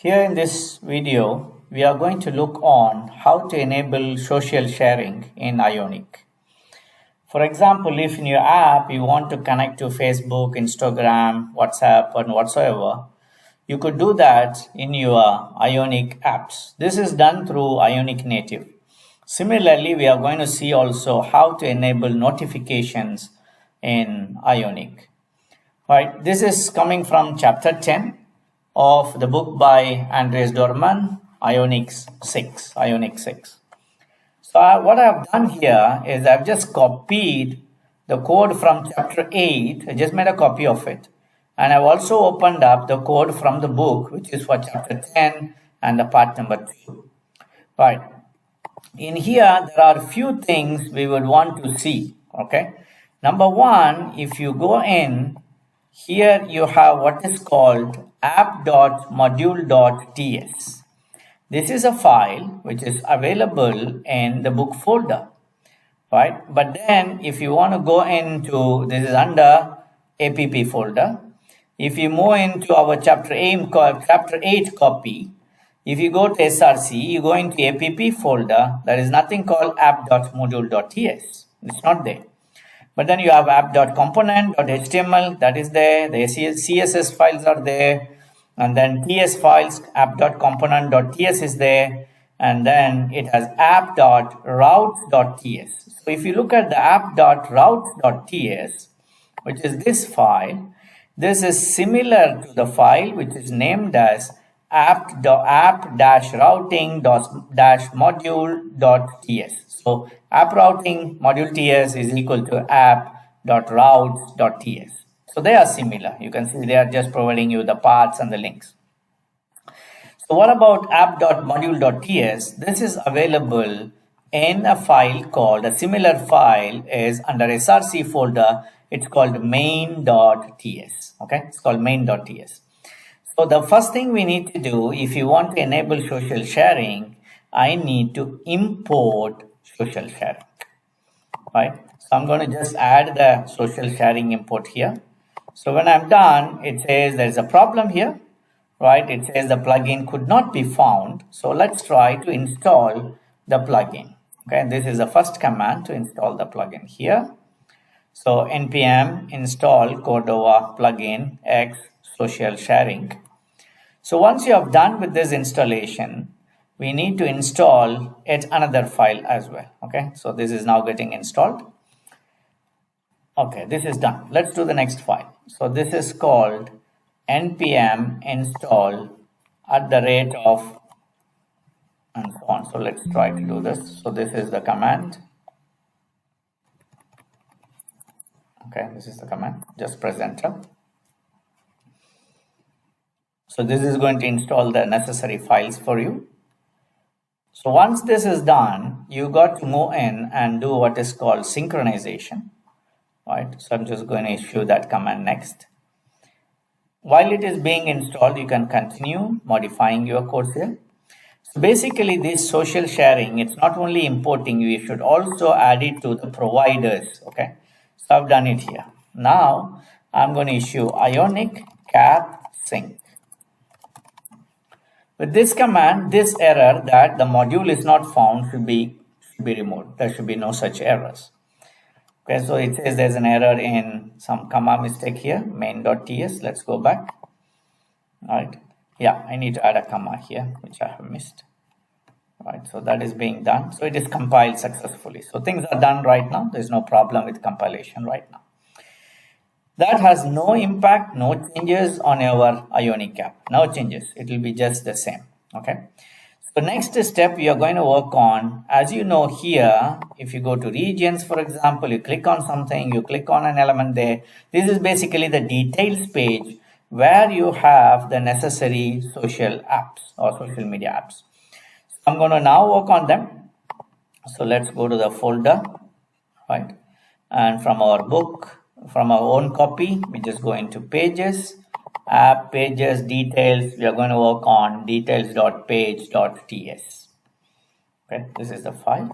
Here in this video, we are going to look on how to enable social sharing in Ionic. For example, if in your app you want to connect to Facebook, Instagram, WhatsApp, and whatsoever, you could do that in your Ionic apps. This is done through Ionic Native. Similarly, we are going to see also how to enable notifications in Ionic. Right, this is coming from chapter 10 of the book by Andreas Dormann, Ionic 6. So what I've done here is I've just copied the code from chapter 8. I just made a copy of it. And I've also opened up the code from the book, which is for chapter 10 and the part number 2. Right. In here, there are a few things we would want to see. Okay. Number one, if you go in, here you have what is called app.module.ts. This is a file which is available in the book folder, right? But then if you want to go into, this is under app folder. If you move into our chapter 8 copy, if you go to SRC, you go into app folder, there is nothing called app.module.ts. It's not there. But then you have app.component.html, that is there, the CSS files are there, and then TS files, app.component.ts is there, and then it has app.route.ts. So if you look at the app.route.ts, which is this file, this is similar to the file which is named as app-routing-module.ts. So app routing module ts is equal to app.routes.ts. So they are similar. You can see they are just providing you the paths and the links. So what about app.module.ts? This is available in a file called, a similar file is under SRC folder. It's called main.ts. Okay, it's called main.ts. So the first thing we need to do, if you want to enable social sharing, I need to import social sharing, right? So I'm going to just add the social sharing import here. So when I'm done, it says there's a problem here, right? It says the plugin could not be found. So let's try to install the plugin. Okay, this is the first command to install the plugin here. So npm install Cordova plugin x social sharing. So once you have done with this installation, we need to install yet another file as well. Okay, so this is now getting installed. Okay, this is done. Let's do the next file. So this is called npm install at the rate of and so on. So let's try to do this. So this is the command. Okay, this is the command. Just press enter. So this is going to install the necessary files for you. So once this is done, you got to move in and do what is called synchronization, right? So I'm just going to issue that command next. While it is being installed, you can continue modifying your code here. So basically this social sharing, it's not only importing, you should also add it to the providers, okay? So I've done it here. Now I'm going to issue Ionic cap sync. With this command, this error that the module is not found should be removed. There should be no such errors. Okay, so it says there's an error in some comma mistake here, main.ts. Let's go back. All right. Yeah, I need to add a comma here, which I have missed. All right, so that is being done. So it is compiled successfully. So things are done right now. There's no problem with compilation right now. That has no impact, no changes on our Ionic app. No changes. It will be just the same. Okay. So next step we are going to work on, as you know here, if you go to regions, for example, you click on something, you click on an element there. This is basically the details page where you have the necessary social apps or social media apps. So I'm going to now work on them. So let's go to the folder, right? And from our book, from our own copy, we just go into pages, app, pages, details. We are going to work on details.page.ts. Okay, this is the file.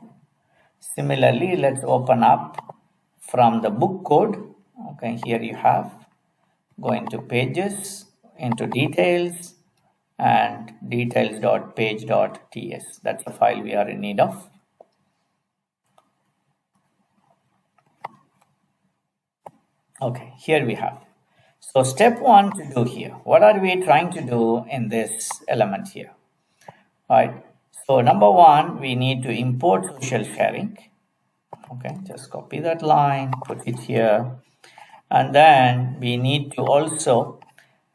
Similarly, let's open up from the book code. Okay, here you have, go into pages, into details, and details.page.ts. That's the file we are in need of. Okay, here we have. So step one to do here. What are we trying to do in this element here? Right. So number one, we need to import social sharing. Okay, just copy that line, put it here. And then we need to also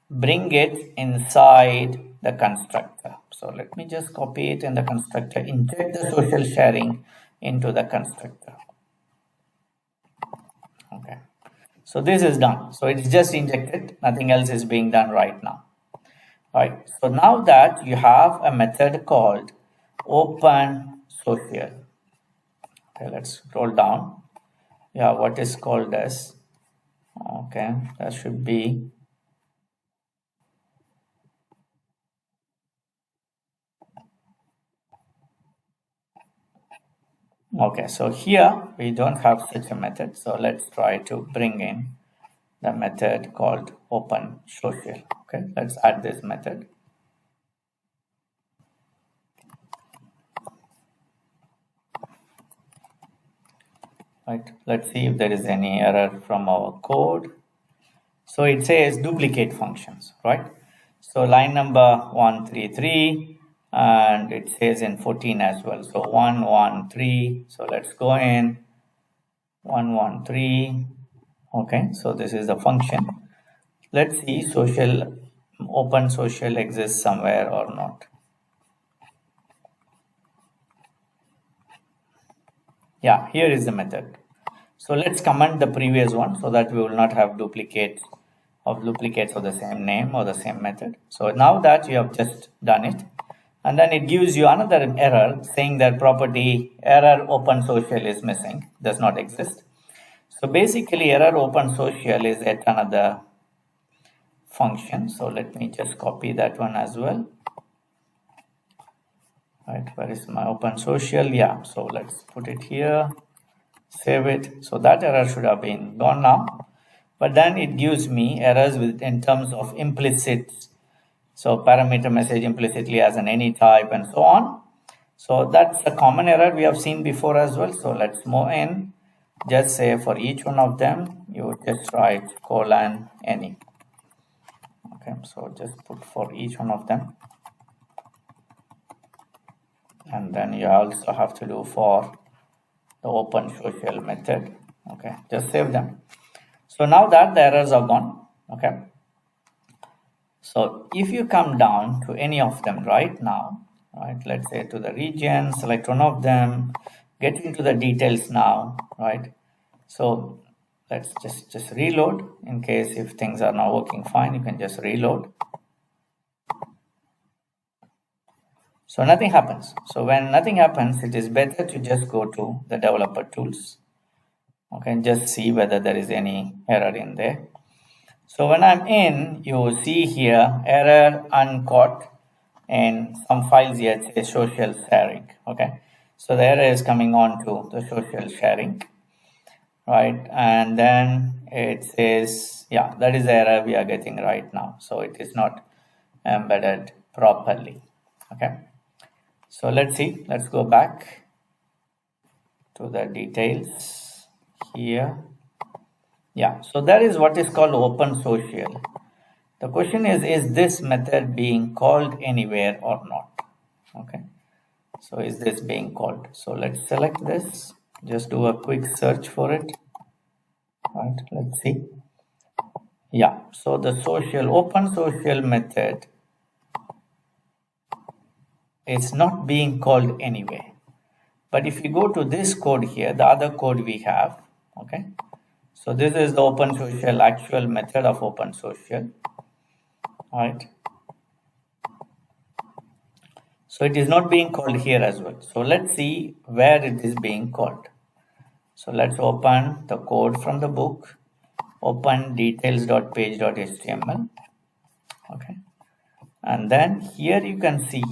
bring it inside the constructor. So let me just copy it in the constructor, inject the social sharing into the constructor. Okay. So this is done. So it's just injected. Nothing else is being done right now. Right. So now that you have a method called open social. Okay, let's scroll down. Yeah, what is called as, okay, that should be, okay, so here we don't have such a method. So let's try to bring in the method called open social. Okay, let's add this method. Right, let's see if there is any error from our code. So it says duplicate functions, right? So line number 133, and it says in 14 as well. So 113. So let's go in 113. Okay, so this is the function. Let's see social open social exists somewhere or not. Yeah, here is the method. So let's comment the previous one so that we will not have duplicates of the same name or the same method. So now that you have just done it, and then it gives you another error saying that property error open social is missing, does not exist. So basically error open social is yet another function. So let me just copy that one as well. Right, where is my open social? Yeah, so let's put it here, save it. So that error should have been gone now, but then it gives me errors in terms of implicit. So parameter message implicitly as an any type and so on. So that's a common error we have seen before as well. So let's move in, just say for each one of them, you just write colon any. Okay, so just put for each one of them. And then you also have to do for the open social method. Okay, just save them. So now that the errors are gone, okay. So if you come down to any of them right now, right, let's say to the region, select one of them, get into the details now, right. So let's just reload in case if things are not working fine, you can just reload. So nothing happens. So when nothing happens, it is better to just go to the developer tools. Okay, and just see whether there is any error in there. So when I'm in, you see here error uncaught and some files here say social sharing. Okay, so the error is coming on to the social sharing, right? And then it says, yeah, that is the error we are getting right now. So it is not embedded properly. Okay, so let's see, let's go back to the details here. Yeah, so that is what is called open social. The question is this method being called anywhere or not? Okay, so is this being called? So let's select this, just do a quick search for it. Right, let's see. Yeah, so the social open social method is not being called anywhere. But if you go to this code here, the other code we have, okay, so this is the open social actual method of open social, right? So it is not being called here as well. So let's see where it is being called. So let's open the code from the book, open details.page.html, okay, and then here you can see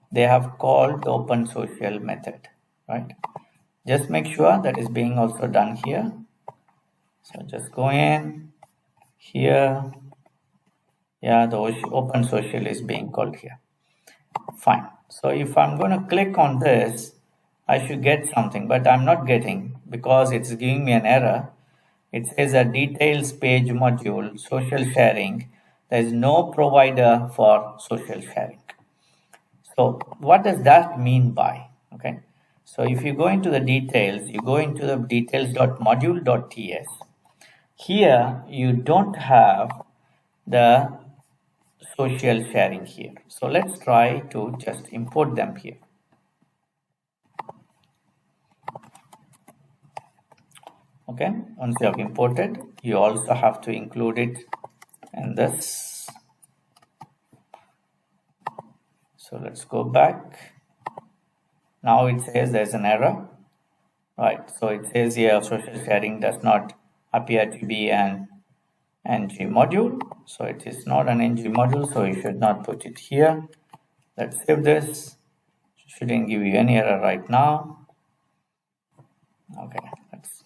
they have called the open social method, right? Just make sure that is being also done here. So just go in here, Yeah, the open social is being called here. Fine. So if I'm going to click on this, I should get something, but I'm not getting because it's giving me an error. It says a details page module, social sharing. There is no provider for social sharing. So what does that mean by? Okay. So if you go into the details, you go into the details.module.ts. Here you don't have the social sharing here. So let's try to just import them here. Okay, once you have imported, you also have to include it in this. So let's go back. Now it says there's an error, right? So it says here social sharing does not appear to be an ng module. So it is not an ng module, so you should not put it here. Let's save this. Shouldn't give you any error right now. Okay,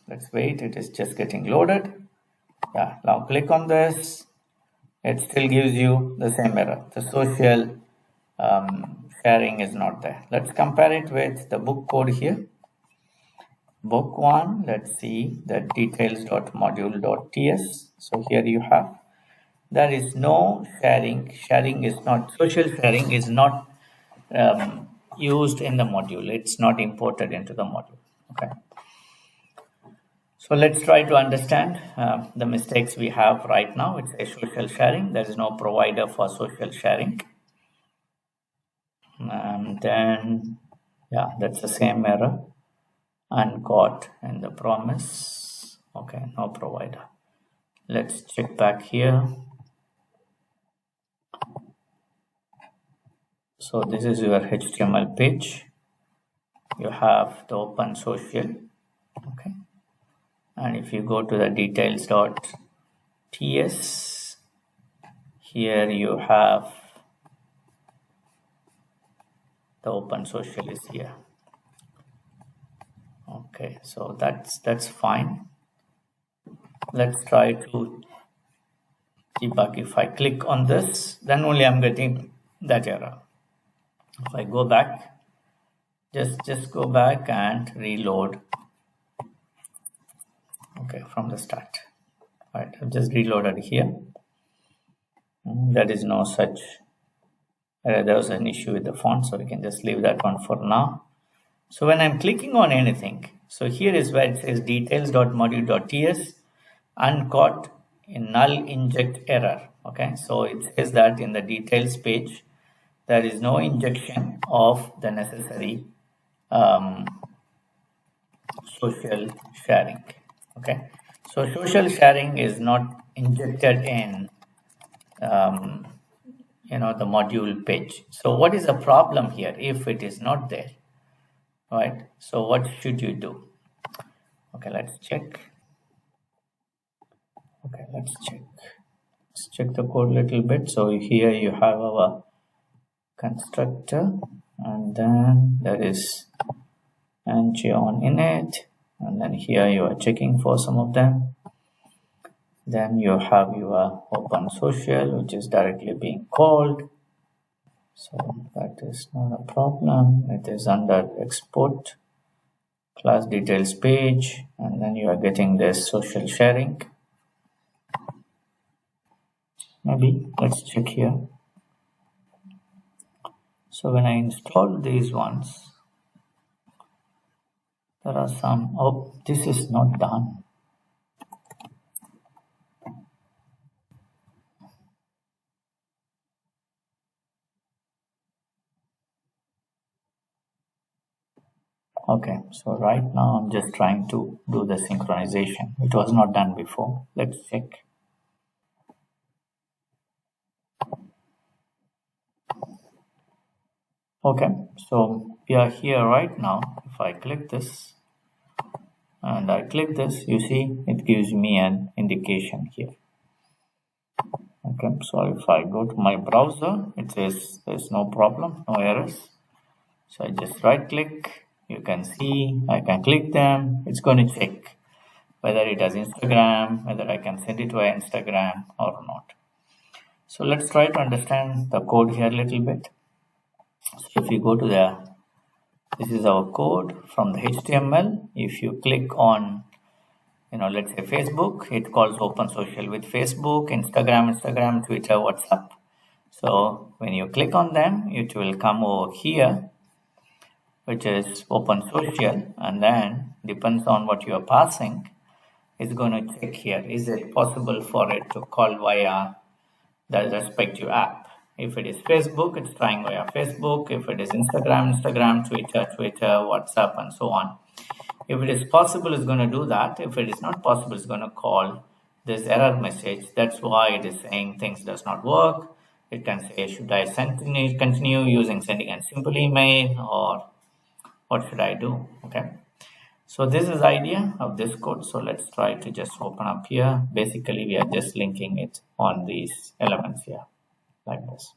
let's wait. It is just getting loaded. Yeah, now click on this. It still gives you the same error. The social sharing is not there. Let's compare it with the book code here. Book 1, let's see the details.module.ts. So here you have, there is no sharing. Sharing is not, social sharing is not used in the module. It's not imported into the module. Okay. So let's try to understand the mistakes we have right now. It's a social sharing. There is no provider for social sharing. And then, yeah, that's the same error. Uncaught in the promise. Okay, no provider. Let's check back here. So this is your HTML page. You have the open social. Okay. And if you go to the details.ts, here you have the open social is here. Okay, so that's fine. Let's try to debug. If I click on this, then only I'm getting that error. If I go back, just go back and reload. Okay, from the start. Right, I've just reloaded here. There is no such error. There was an issue with the font, so we can just leave that one for now. So when I'm clicking on anything, so here is where it says details.module.ts uncaught in null inject error. Okay, so it says that in the details page, there is no injection of the necessary social sharing. Okay, so social sharing is not injected in the module page. So what is the problem here if it is not there? Right, so what should you do? Okay, let's check. Okay, let's check the code a little bit. So here you have our constructor, and then there is ng on init, and then here you are checking for some of them. Then you have your open social, which is directly being called. So that is not a problem. It is under export class details page, and then you are getting this social sharing. Maybe let's check here. So when I install these ones, there are some, oh, this is not done. Okay, so right now I'm just trying to do the synchronization. It was not done before. Let's check. Okay, so we are here right now. If I click this and I click this, you see it gives me an indication here. Okay, so if I go to my browser, it says there's no problem, no errors. So I just right click. You can see I can click them. It's going to check whether it has Instagram, whether I can send it to Instagram or not. So let's try to understand the code here a little bit. So if you go to this is our code from the HTML. If you click on, let's say Facebook, it calls open social with Facebook, Instagram, Twitter, WhatsApp. So when you click on them, it will come over here, which is open social, and then depends on what you are passing, it's going to check here, is it possible for it to call via the respective app. If it is Facebook, it's trying via Facebook. If it is Instagram, Twitter, WhatsApp, and so on. If it is possible, it's going to do that. If it is not possible, it's going to call this error message. That's why it is saying things does not work. It can say, should I continue using sending a simple email, or what should I do? Okay. So this is the idea of this code. So let's try to just open up here. Basically, we are just linking it on these elements here, like this.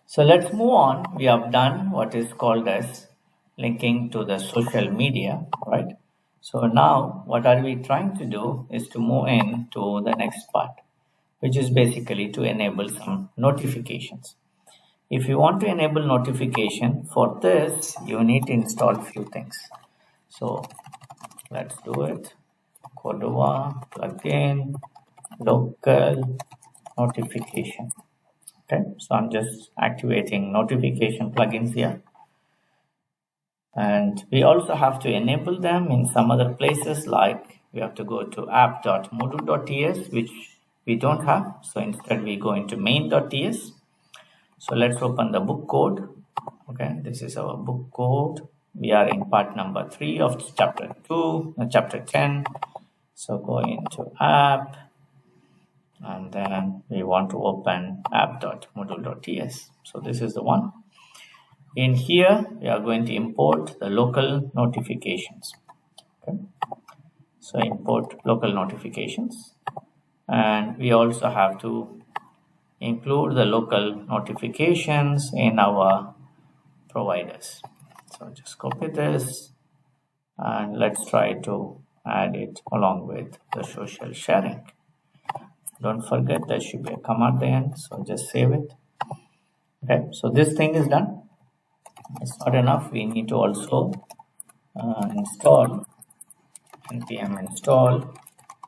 So let's move on. We have done what is called as linking to the social media, right? So now what are we trying to do is to move into the next part, which is basically to enable some notifications. If you want to enable notification, for this, you need to install a few things. So let's do it. Cordova plugin, local notification. Okay, so I'm just activating notification plugins here. And we also have to enable them in some other places, like we have to go to app.module.ts, which we don't have. So instead we go into main.ts. So let's open the book code. Okay, this is our book code. We are in part number 3 of chapter 10. So go into app, and then we want to open app.module.ts. So this is the one. In here, we are going to import the local notifications. Okay. So import local notifications, and we also have to include the local notifications in our providers. So just copy this, and let's try to add it along with the social sharing. Don't forget there should be a comma at the end, so just save it. Okay, so this thing is done. It's not enough. We need to also install npm install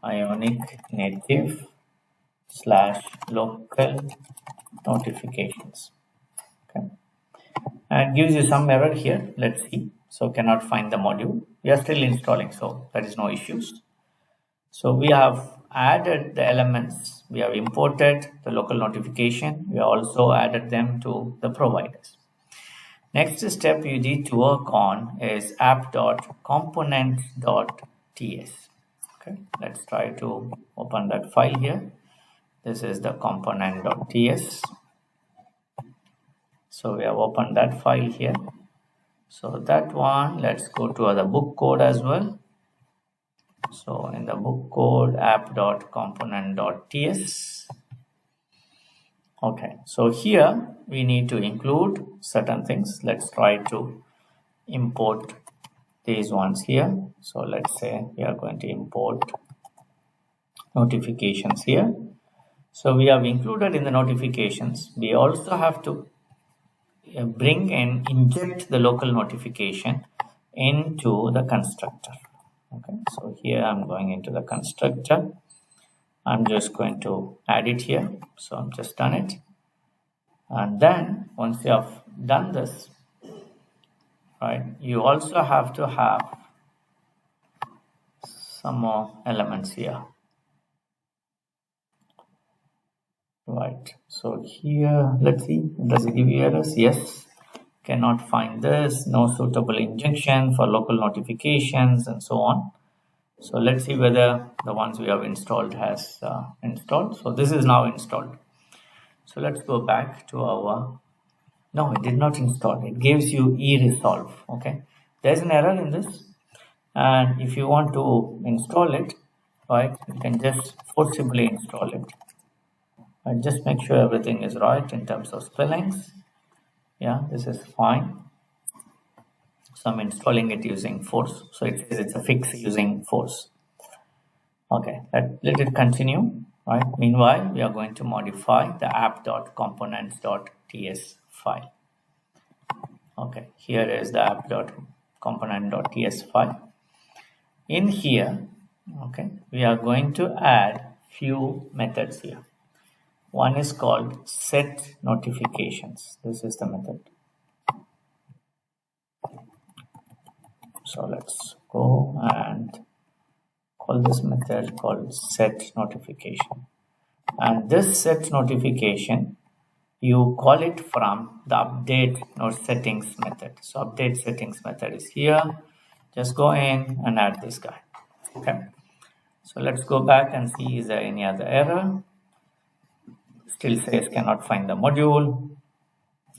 Ionic native / local notifications. Okay, and gives you some error here. Let's see. So cannot find the module. We are still installing, so there is no issues. So we have added the elements. We have imported the local notification. We also added them to the providers. Next step you need to work on is app.component.ts. Okay, let's try to open that file here. This is the component.ts. So we have opened that file here. So that one, let's go to the book code as well. So in the book code, app.component.ts. Okay, so here we need to include certain things. Let's try to import these ones here. So let's say we are going to import notifications here. So we have included in the notifications. We also have to bring and inject the local notification into the constructor. Okay, so here I'm going into the constructor. I'm just going to add it here. So I've just done it. And then once you have done this, right, you also have to have some more elements here. Right, so here, let's see, does it give you errors? Yes, cannot find this, no suitable injection for local notifications, and so on. So let's see whether the ones we have installed has installed. So this is now installed. So let's go back to our, no, it did not install. It gives you e-resolve. Okay, there's an error in this, and if you want to install it, right, you can just forcibly install it. And just make sure everything is right in terms of spellings. Yeah, this is fine. So I'm installing it using force. So it says it's a fix using force. Okay, let it continue. right? Meanwhile, we are going to modify the app.components.ts file. Okay, here is the app.component.ts file. In here, okay, we are going to add few methods here. One is called set notifications. This is the method. So let's go and call this method called set notification. And this set notification, you call it from the update node settings method. So update settings method is here. Just go in and add this guy. Okay. So let's go back and see, is there any other error? Still says cannot find the module.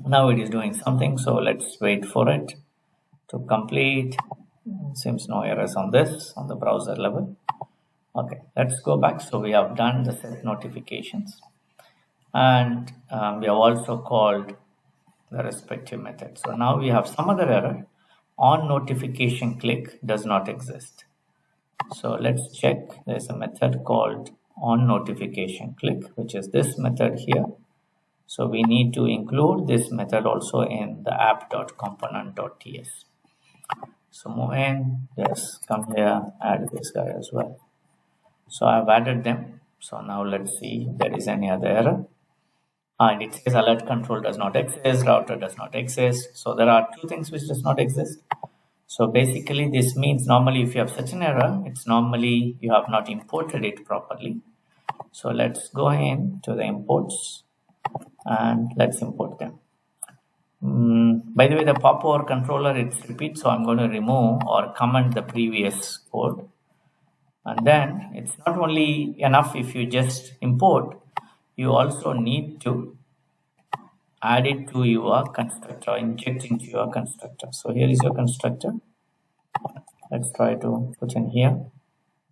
Now it is doing something, so let's wait for it to complete. Seems no errors on this, on the browser level. Okay, let's go back. So we have done the set notifications, and we have also called the respective method. So now we have some other error. On notification click does not exist. So let's check. There's a method called on notification click, which is this method here. So we need to include this method also in the app.component.ts. So move in, just come here, add this guy as well. So I've added them. So now let's see if there is any other error. And it says alert control does not exist, router does not exist. So there are two things which does not exist. So basically this means normally if you have such an error, it's normally you have not imported it properly. So let's go in to the imports and let's import them. By the way, the popover controller, it's repeat, so I'm going to remove or comment the previous code. And then it's not only enough if you just import, you also need to add it to your constructor, inject into your constructor. So here is your constructor. Let's try to put in here,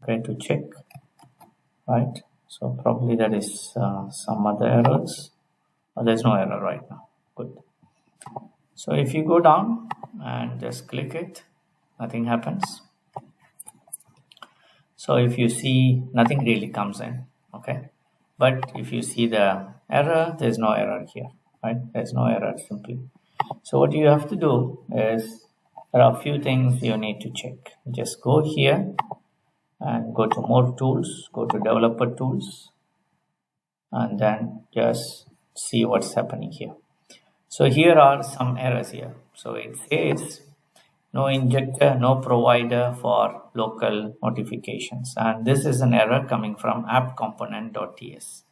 okay, to check, right? So probably there is some other errors. Oh, there's no error right now. Good. So if you go down and just click it, nothing happens. So if you see, nothing really comes in, okay? But if you see the error, there's no error here, right? There's no error simply. So what you have to do is, there are a few things you need to check. Just go here and go to more tools, go to developer tools, and then just see what's happening here. So here are some errors here. So it says no injector, no provider for local notifications. And this is an error coming from app.component.ts.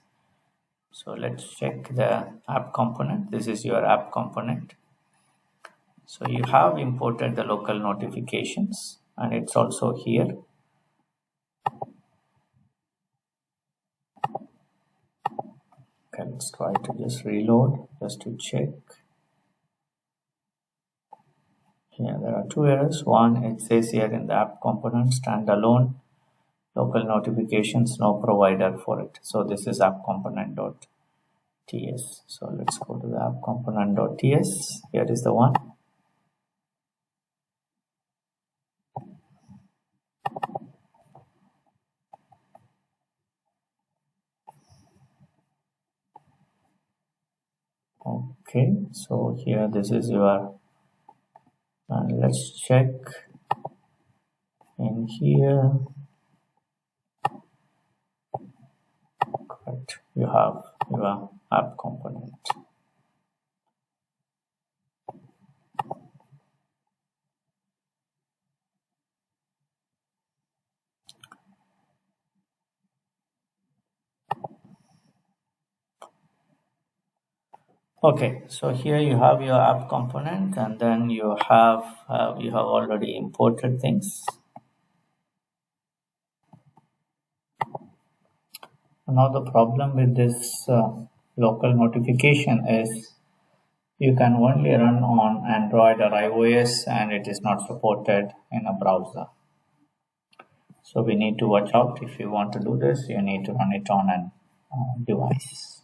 So let's check the app component. This is your app component. So you have imported the local notifications and it's also here. Okay, let's try to just reload just to check. Here there are two errors. One, it says here in the app component standalone local notifications, no provider for it. So this is app component.ts. So let's go to the app component.ts. Here is the one. Okay, so here this is your, and let's check in here. Correct, you have your app component. Okay, so here you have your app component, and then you have already imported things. Now the problem with this local notification is you can only run on Android or iOS, and it is not supported in a browser. So we need to watch out. If you want to do this, you need to run it on an device.